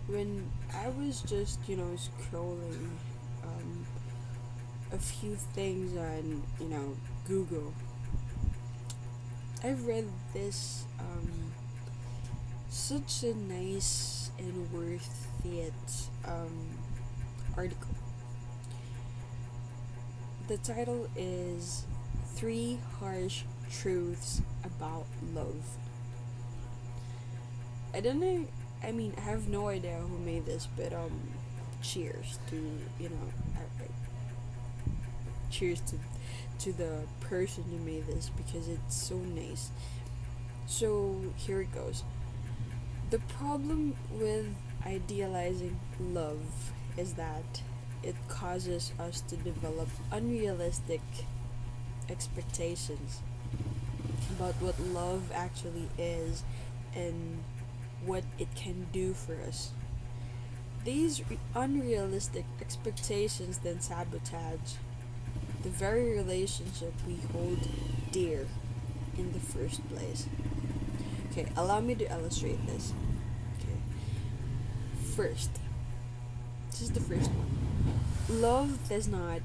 when I was just, scrolling um, a few things on, Google, I read this such a nice and worth it article. The title is Three Harsh Truths About Love. I don't know. I mean, I have no idea who made this, but cheers to cheers to the person who made this because it's so nice. So here it goes. The problem with idealizing love is that it causes us to develop unrealistic expectations about what love actually is and what it can do for us. These unrealistic expectations then sabotage the very relationship we hold dear in the first place. Okay, allow me to illustrate this. Okay, first, this is the first one. Love does not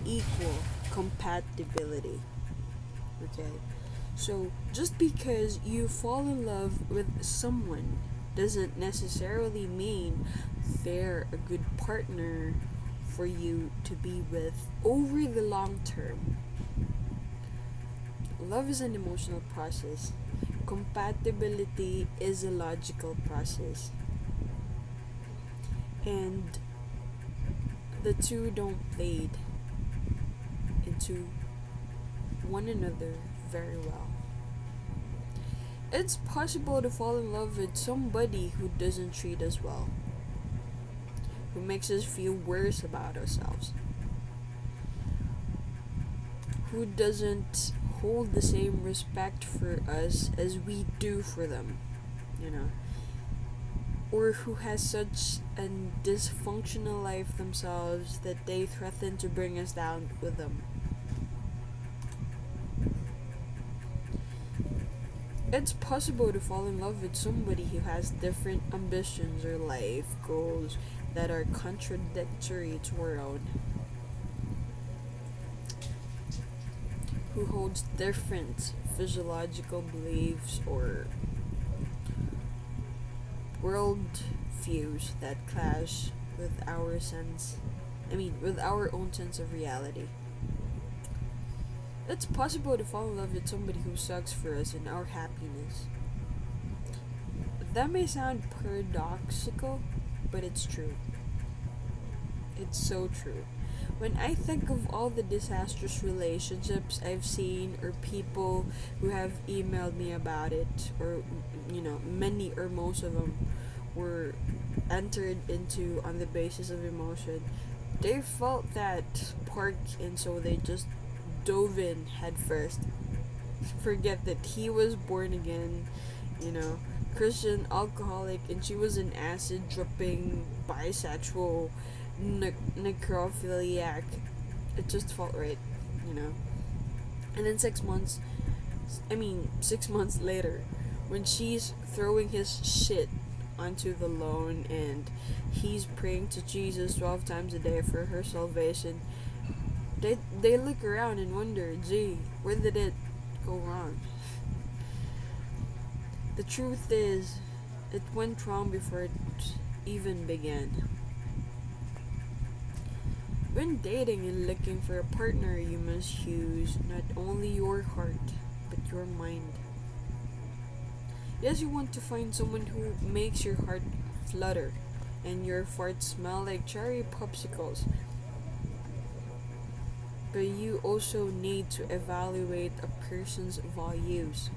equal compatibility. Okay, so just because you fall in love with someone doesn't necessarily mean they're a good partner for you to be with over the long term. Love is an emotional process. Compatibility is a logical process. And the two don't fade into one another very well. It's possible to fall in love with somebody who doesn't treat us well, who makes us feel worse about ourselves, who doesn't hold the same respect for us as we do for them, you know, or who has such a dysfunctional life themselves that they threaten to bring us down with them. It's possible to fall in love with somebody who has different ambitions or life goals that are contradictory to our own, who holds different physiological beliefs or world views that clash with with our own sense of reality. It's possible to fall in love with somebody who sucks for us and our happiness. That may sound paradoxical, but it's true. It's so true. When I think of all the disastrous relationships I've seen, or people who have emailed me about it, or, many or most of them were entered into on the basis of emotion, they felt that spark, and so they just dove in head first. Forget that he was born again, you know, Christian alcoholic, and she was an acid dripping bisexual necrophiliac. It just felt right, you know. And then 6 months later, when she's throwing his shit onto the lawn and he's praying to Jesus 12 times a day for her salvation, they look around and wonder, gee, where did it go wrong? The truth is, it went wrong before it even began. When dating and looking for a partner, you must use not only your heart, but your mind. Yes, you want to find someone who makes your heart flutter and your farts smell like cherry popsicles. But you also need to evaluate a person's values,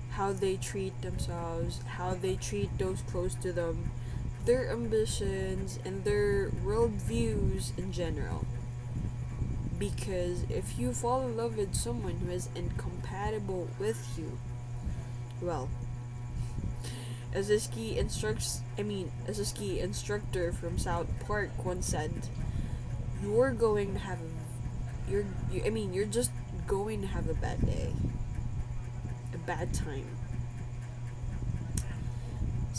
how they treat themselves, how they treat those close to them, their ambitions, and their worldviews in general. Because if you fall in love with someone who is incompatible with you, well, as a ski instructor from South Park once said, you're going to have you're just going to have a bad day, a bad time.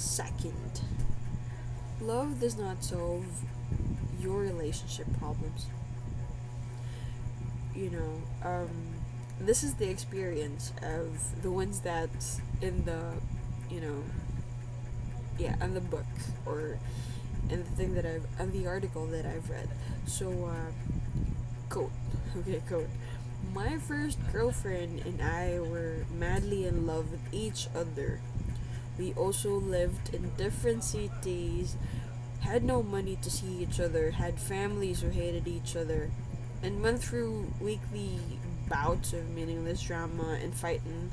Second, love does not solve your relationship problems. You know, this is the experience of the ones that in the, you know, yeah, in the book or in the thing that in the article that I've read. So, quote, okay, quote. My first girlfriend and I were madly in love with each other. We also lived in different cities, had no money to see each other, had families who hated each other, and went through weekly bouts of meaningless drama and fighting.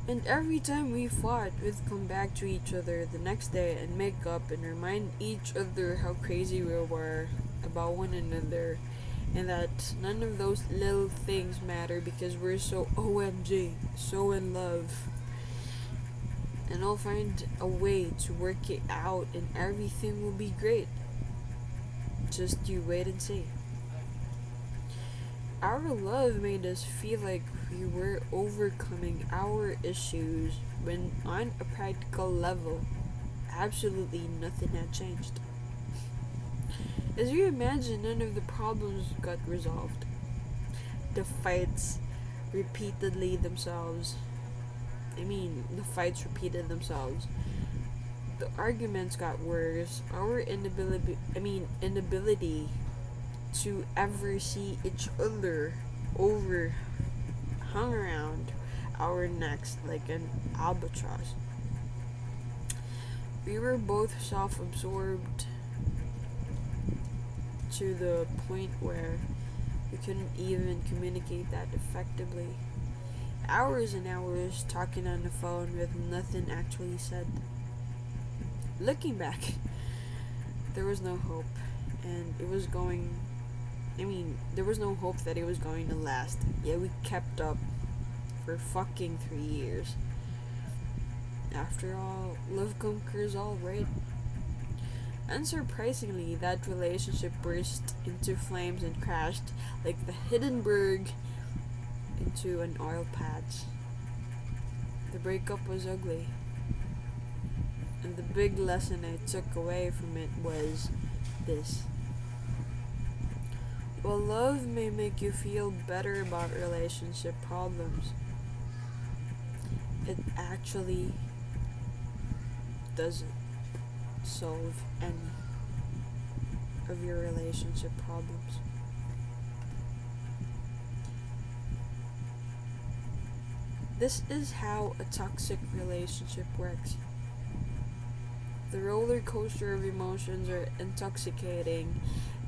And every time we fought, we'd come back to each other the next day and make up and remind each other how crazy we were about one another, and that none of those little things matter because we're so OMG, so in love. And I'll find a way to work it out and everything will be great. Just you wait and see. Our love made us feel like we were overcoming our issues when, on a practical level, absolutely nothing had changed. As you imagine, none of the problems got resolved. The fights repeatedly themselves. The fights repeated themselves. The arguments got worse. Our inability to ever see each other over hung around our necks like an albatross. We were both self-absorbed to the point where we couldn't even communicate that effectively. Hours and hours talking on the phone with nothing actually said. Looking back, there was no hope, and there was no hope that it was going to last. Yet we kept up for fucking 3 years. After all, love conquers all, right? Unsurprisingly, that relationship burst into flames and crashed like the Hindenburg into an oil patch. The breakup was ugly. And the big lesson I took away from it was this. While love may make you feel better about relationship problems, it actually doesn't solve any of your relationship problems. This is how a toxic relationship works. The roller coaster of emotions are intoxicating,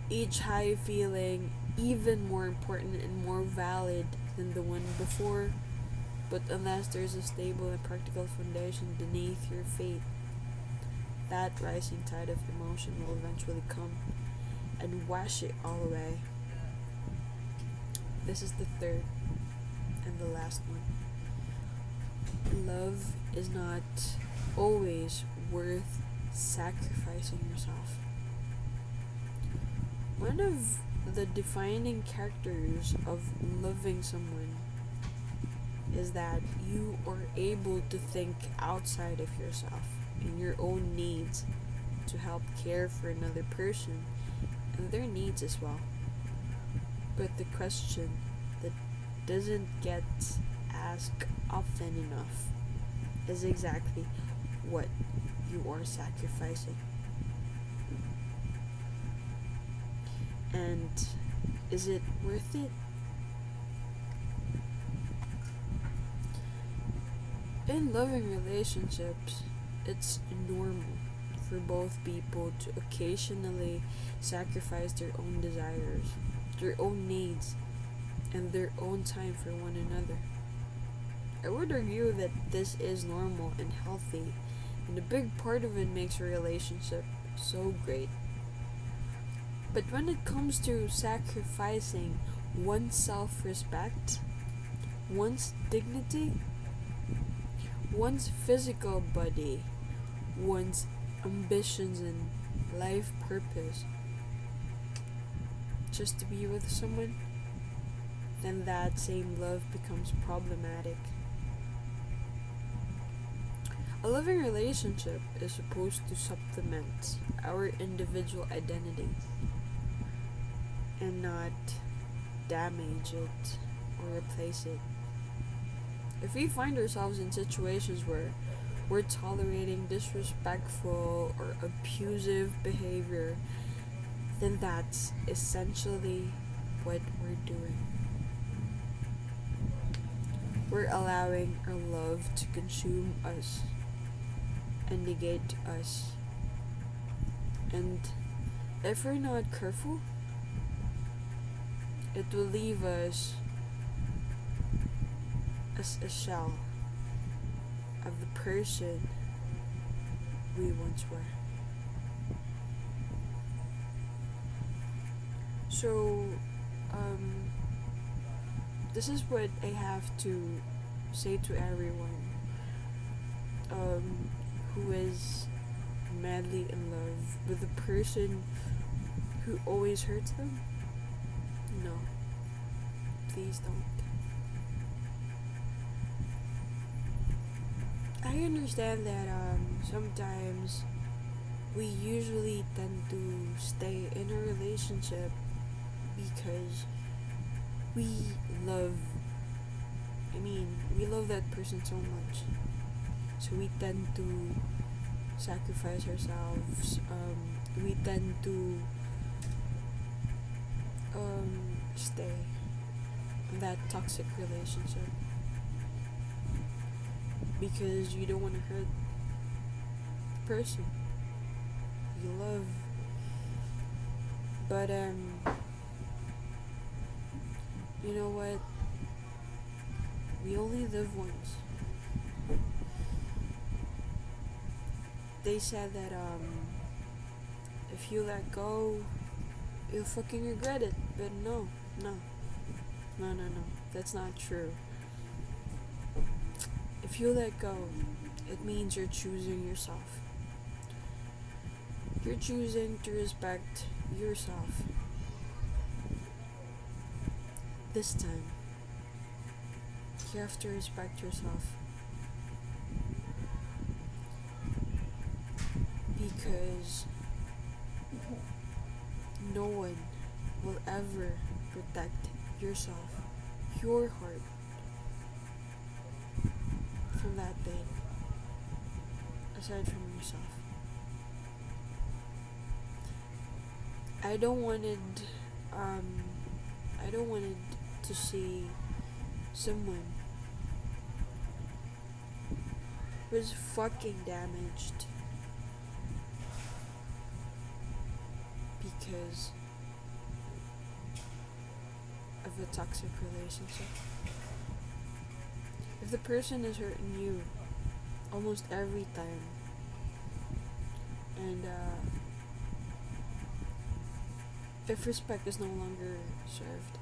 each high feeling even more important and more valid than the one before. But unless there's a stable and practical foundation beneath your feet, that rising tide of emotion will eventually come and wash it all away. This is the third and the last one. Love is not always worth sacrificing yourself. One of the defining characters of loving someone is that you are able to think outside of yourself and your own needs to help care for another person and their needs as well. But the question that doesn't get asked often enough is exactly what you are sacrificing. And is it worth it? In loving relationships, it's normal for both people to occasionally sacrifice their own desires, their own needs, and their own time for one another. I would argue that this is normal and healthy, and a big part of it makes a relationship so great. But when it comes to sacrificing one's self-respect, one's dignity, one's physical body, one's ambitions and life purpose, just to be with someone, then that same love becomes problematic. A loving relationship is supposed to supplement our individual identity and not damage it or replace it. If we find ourselves in situations where we're tolerating disrespectful or abusive behavior, then that's essentially what we're doing. We're allowing our love to consume us and negate us. And if we're not careful, it will leave us as a shell of the person we once were. So, this is what I have to say to everyone who is madly in love with a person who always hurts them. No, please don't. I understand that sometimes we usually tend to stay in a relationship because we love we love that person so much, so we tend to sacrifice ourselves. We tend to stay in that toxic relationship because you don't want to hurt the person you love. But you know what? We only live once. They said that if you let go, you'll fucking regret it. But no, no, no, no, no. That's not true. If you let go, it means you're choosing yourself. You're choosing to respect yourself. This time, you have to respect yourself. Because no one will ever protect yourself, your heart, from that pain, aside from yourself. I don't wanted to see someone who is fucking damaged because of a toxic relationship. If the person is hurting you almost every time, and if respect is no longer served,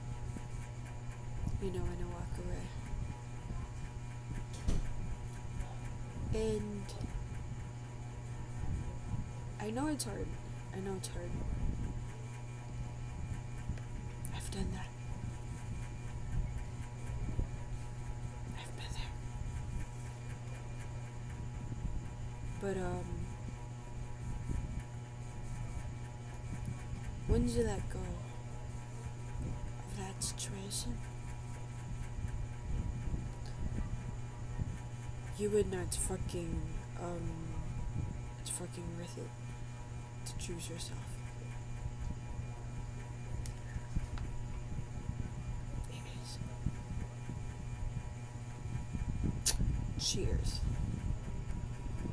when I walk away. And I know it's hard. I've done that. I've been there. But once you let go of that situation, you would not fucking it's fucking worth it to choose yourself. It is. Cheers.